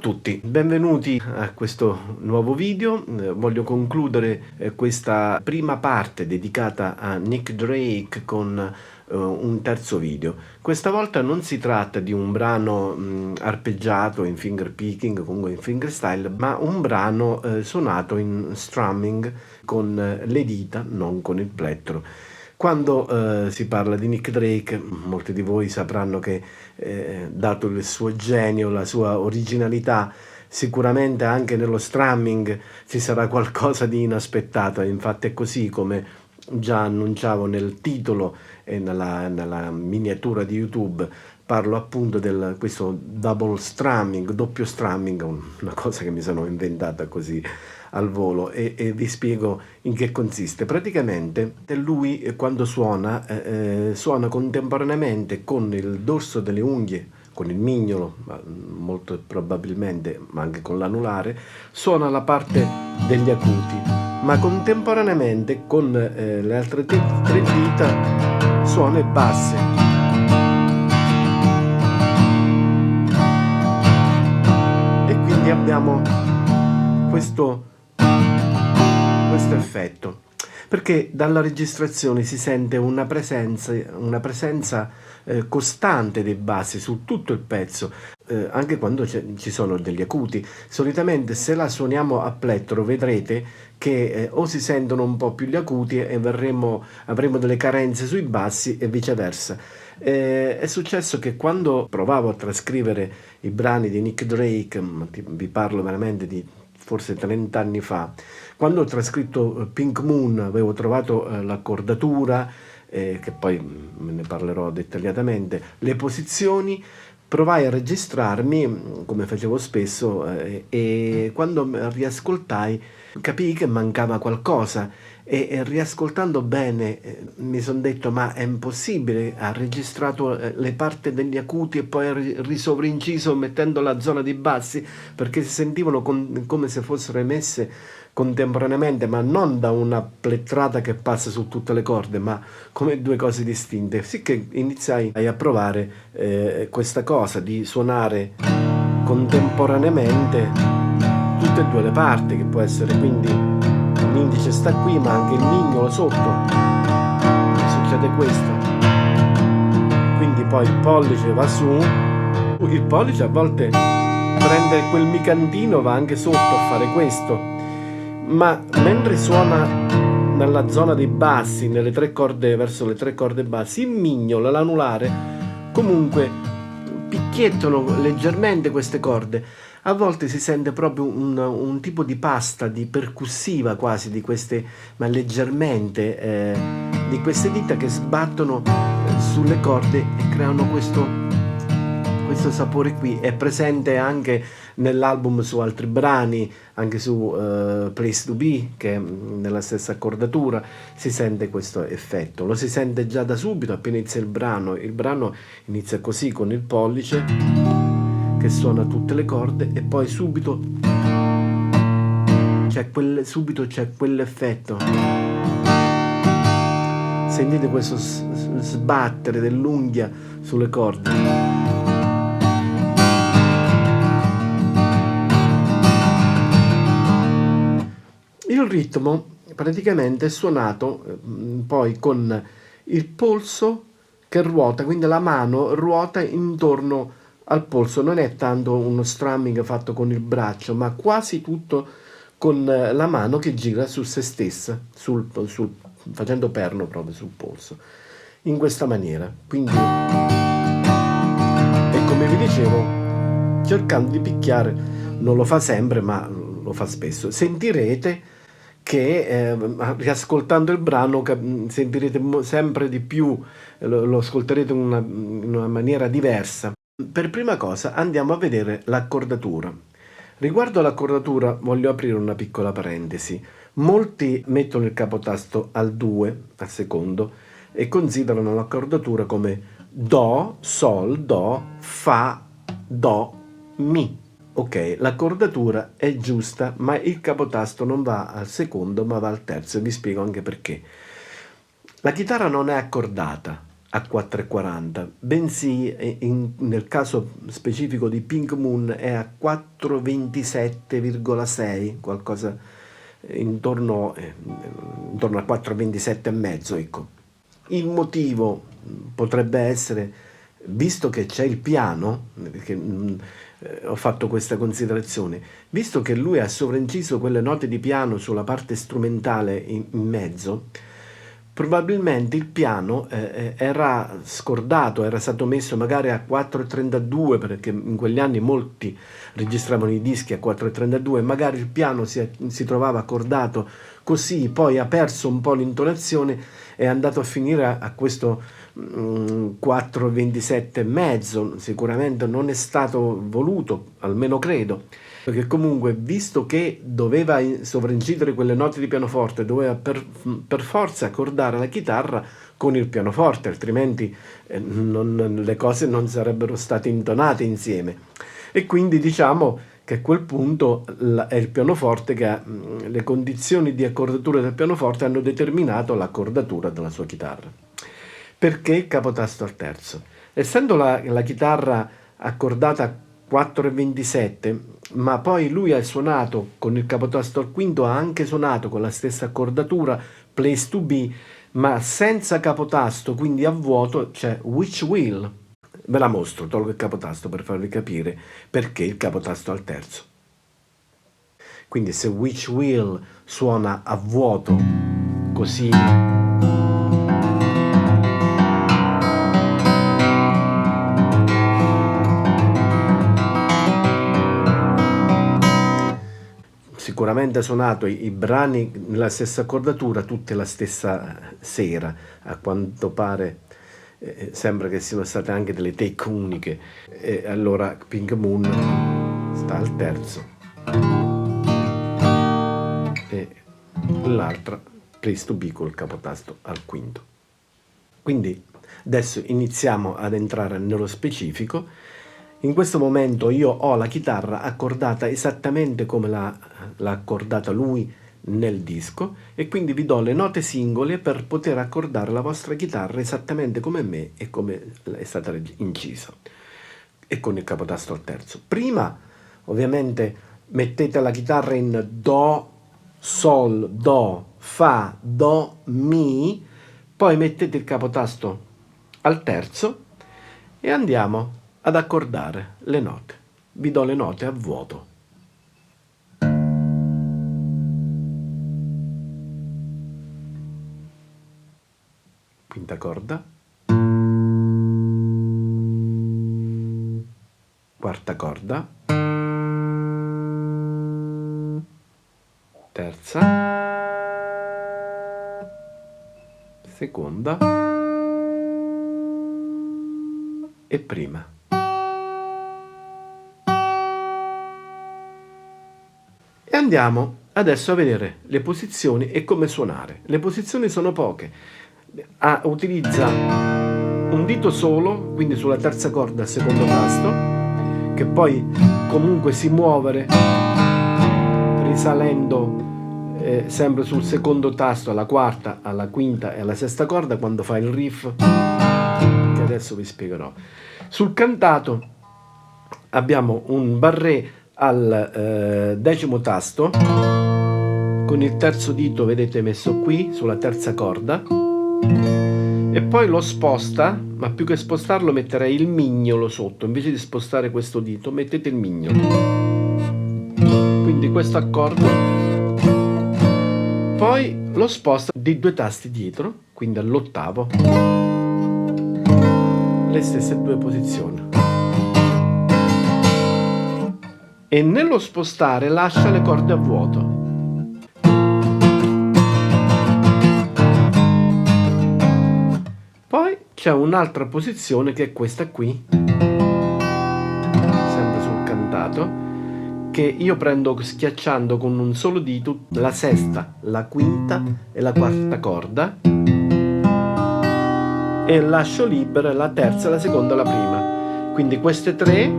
tutti, benvenuti a questo nuovo video. Voglio concludere questa prima parte dedicata a Nick Drake con un terzo video. Questa volta non si tratta di un brano arpeggiato in finger picking, comunque in fingerstyle, ma un brano suonato in strumming con le dita, non con il plettro. Quando si parla di Nick Drake, molti di voi sapranno che, dato il suo genio, la sua originalità, sicuramente anche nello strumming ci sarà qualcosa di inaspettato. Infatti è così, come già annunciavo nel titolo e nella miniatura di YouTube, parlo appunto di questo double strumming, doppio strumming, una cosa che mi sono inventata così al volo, e vi spiego in che consiste. Praticamente lui quando suona, suona contemporaneamente con il dorso delle unghie, con il mignolo, molto probabilmente, ma anche con l'anulare, suona la parte degli acuti, ma contemporaneamente con le altre tre dita suona i bassi. E quindi abbiamo questo effetto, perché dalla registrazione si sente una presenza costante dei bassi su tutto il pezzo, anche quando ci sono degli acuti. Solitamente se la suoniamo a plettro vedrete che o si sentono un po' più gli acuti e avremo delle carenze sui bassi e viceversa. È successo che quando provavo a trascrivere i brani di Nick Drake, vi parlo veramente di forse 30 anni fa, quando ho trascritto Pink Moon, avevo trovato l'accordatura, che poi me ne parlerò dettagliatamente, le posizioni, provai a registrarmi come facevo spesso, e quando riascoltai capii che mancava qualcosa, e riascoltando bene mi sono detto: ma è impossibile, ha registrato le parti degli acuti e poi ha risovrinciso mettendo la zona di bassi, perché si sentivano come se fossero emesse contemporaneamente, ma non da una plettrata che passa su tutte le corde, ma come due cose distinte. Sicché iniziai a provare questa cosa di suonare contemporaneamente tutte e due le parti, che può essere quindi l'indice sta qui ma anche il mignolo sotto, succede questo, quindi poi il pollice va su, il pollice a volte prende quel micantino, va anche sotto a fare questo, ma mentre suona nella zona dei bassi, nelle tre corde, verso le tre corde bassi, il mignolo, l'anulare comunque picchiettano leggermente queste corde. A volte si sente proprio un tipo di pasta, di percussiva quasi, di queste, ma leggermente, di queste dita che sbattono sulle corde e creano questo sapore qui. È presente anche nell'album su altri brani, anche su Place to Be, che nella stessa accordatura si sente questo effetto. Lo si sente già da subito appena inizia il brano. Il brano inizia così, con il pollice che suona tutte le corde, e poi subito c'è quell'effetto. Sentite questo sbattere dell'unghia sulle corde. Il ritmo praticamente è suonato poi con il polso che ruota, quindi la mano ruota intorno al polso. Non è tanto uno strumming fatto con il braccio, ma quasi tutto con la mano che gira su se stessa, facendo perno proprio sul polso, in questa maniera. Quindi, e come vi dicevo, cercando di picchiare, non lo fa sempre ma lo fa spesso. Sentirete che riascoltando il brano sentirete sempre di più, lo ascolterete in una maniera diversa. Per prima cosa andiamo a vedere l'accordatura. Riguardo all'accordatura voglio aprire una piccola parentesi. Molti mettono il capotasto al 2, al secondo, e considerano l'accordatura come Do, Sol, Do, Fa, Do, Mi. Ok, l'accordatura è giusta, ma il capotasto non va al secondo ma va al terzo, e vi spiego anche perché. La chitarra non è accordata, a 4,40, bensì nel caso specifico di Pink Moon è a 4,27,6, qualcosa intorno a 4,27 e mezzo, ecco. Il motivo potrebbe essere, visto che c'è il piano, perché ho fatto questa considerazione, visto che lui ha sovrainciso quelle note di piano sulla parte strumentale in mezzo, probabilmente il piano era scordato, era stato messo magari a 4,32, perché in quegli anni molti registravano i dischi a 4,32, magari il piano si trovava accordato così, poi ha perso un po' l'intonazione e è andato a finire a questo 4,27 e mezzo. Sicuramente non è stato voluto, almeno credo, perché comunque, visto che doveva sovraincidere quelle note di pianoforte, doveva per forza accordare la chitarra con il pianoforte, altrimenti le cose non sarebbero state intonate insieme. E quindi diciamo che a quel punto è il pianoforte che le condizioni di accordatura del pianoforte hanno determinato l'accordatura della sua chitarra. Perché il capotasto al terzo? Essendo la chitarra accordata a 4,27, ma poi lui ha suonato con il capotasto al quinto, ha anche suonato con la stessa accordatura, Place to Be, ma senza capotasto, quindi a vuoto, c'è Which Will. Ve la mostro, tolgo il capotasto per farvi capire perché il capotasto al terzo. Quindi se Which Will suona a vuoto, così, sicuramente ha suonato i brani nella stessa accordatura, tutte la stessa sera, a quanto pare sembra che siano state anche delle take uniche, e allora Pink Moon sta al terzo e l'altra Place to Be col capotasto al quinto. Quindi adesso iniziamo ad entrare nello specifico. In questo momento io ho la chitarra accordata esattamente come l'ha accordata lui nel disco, e quindi vi do le note singole per poter accordare la vostra chitarra esattamente come me e come è stata incisa, e con il capotasto al terzo. Prima ovviamente mettete la chitarra in Do, Sol, Do, Fa, Do, Mi, poi mettete il capotasto al terzo e andiamo ad accordare le note. Vi do le note a vuoto. Quinta corda, quarta corda, terza, seconda e prima. E andiamo adesso a vedere le posizioni e come suonare. Le posizioni sono poche. Utilizza un dito solo, quindi sulla terza corda al secondo tasto, che poi comunque si muove risalendo sempre sul secondo tasto, alla quarta, alla quinta e alla sesta corda quando fa il riff, che adesso vi spiegherò. Sul cantato abbiamo un barré al decimo tasto con il terzo dito, vedete, messo qui sulla terza corda, e poi lo sposta, ma più che spostarlo metterei il mignolo sotto. Invece di spostare questo dito mettete il mignolo, quindi questo accordo, poi lo sposta di 2 tasti dietro, quindi all'ottavo le stesse 2 posizioni, e nello spostare lascia le corde a vuoto. Poi c'è un'altra posizione che è questa qui, sempre sul cantato, che io prendo schiacciando con un solo dito la sesta, la quinta e la quarta corda, e lascio libera la terza, la seconda e la prima. Quindi queste 3,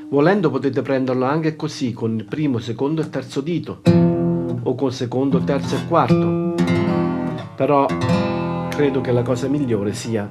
volendo potete prenderlo anche così, con il primo, secondo e terzo dito, o con secondo, terzo e quarto, però credo che la cosa migliore sia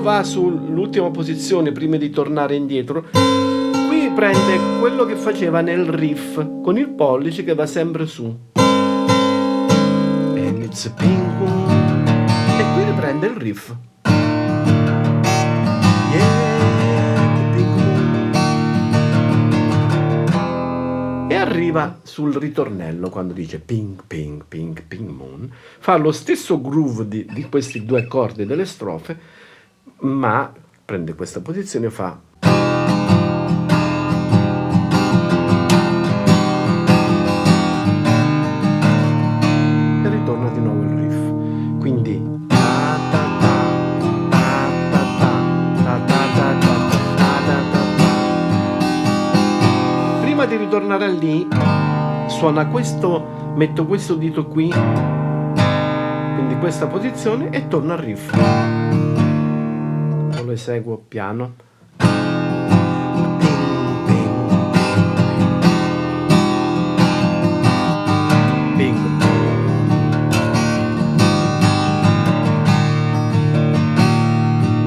quando va sull'ultima posizione prima di tornare indietro, qui prende quello che faceva nel riff con il pollice che va sempre su. And it's a ping pong. E qui riprende il riff. E arriva sul ritornello quando dice ping ping ping ping moon, fa lo stesso groove di questi due accordi delle strofe, ma prende questa posizione e fa e ritorna di nuovo il riff. Quindi prima di ritornare lì suona questo, metto questo dito qui, quindi questa posizione, e torno al riff. Lo eseguo piano.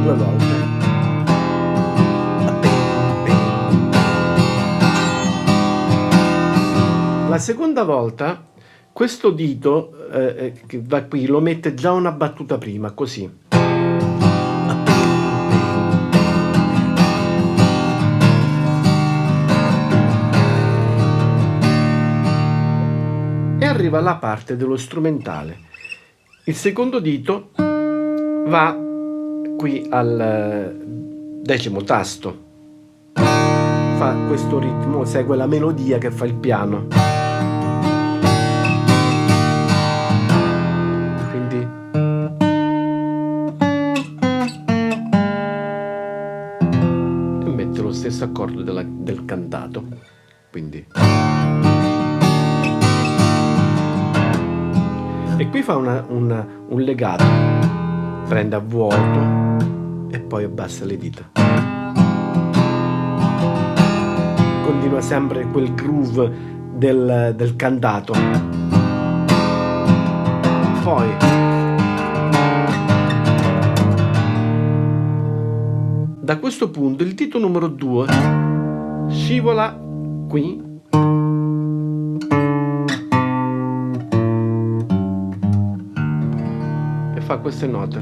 Due volte. La seconda volta questo dito che va qui lo mette già una battuta prima, così. E arriva la parte dello strumentale. Il secondo dito va qui al decimo tasto. Fa questo ritmo, segue la melodia che fa il piano. Quindi e mette lo stesso accordo del cantato. Quindi e qui fa un legato, prende a vuoto e poi abbassa le dita. Continua sempre quel groove del cantato. Poi da questo punto il dito numero 2 scivola qui e fa queste note.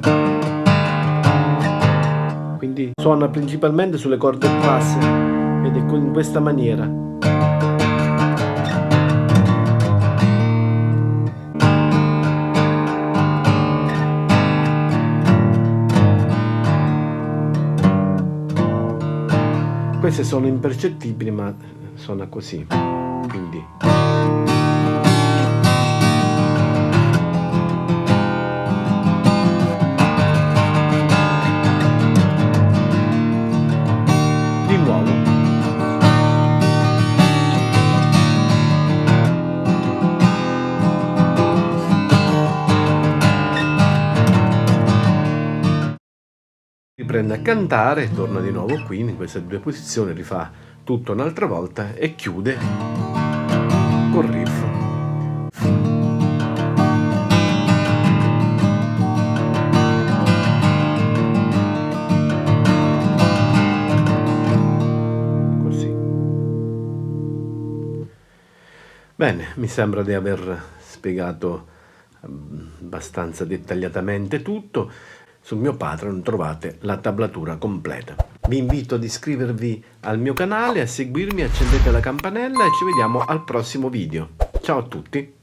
Quindi suona principalmente sulle corde basse ed è in questa maniera. Queste sono impercettibili, ma suona così. Quindi di nuovo. Riprende a cantare, torna di nuovo qui in queste due posizioni, rifà tutto un'altra volta e chiude col riff. Così. Bene, mi sembra di aver spiegato abbastanza dettagliatamente tutto. Sul mio Patreon trovate la tablatura completa. Vi invito ad iscrivervi al mio canale, a seguirmi, accendete la campanella e ci vediamo al prossimo video. Ciao a tutti!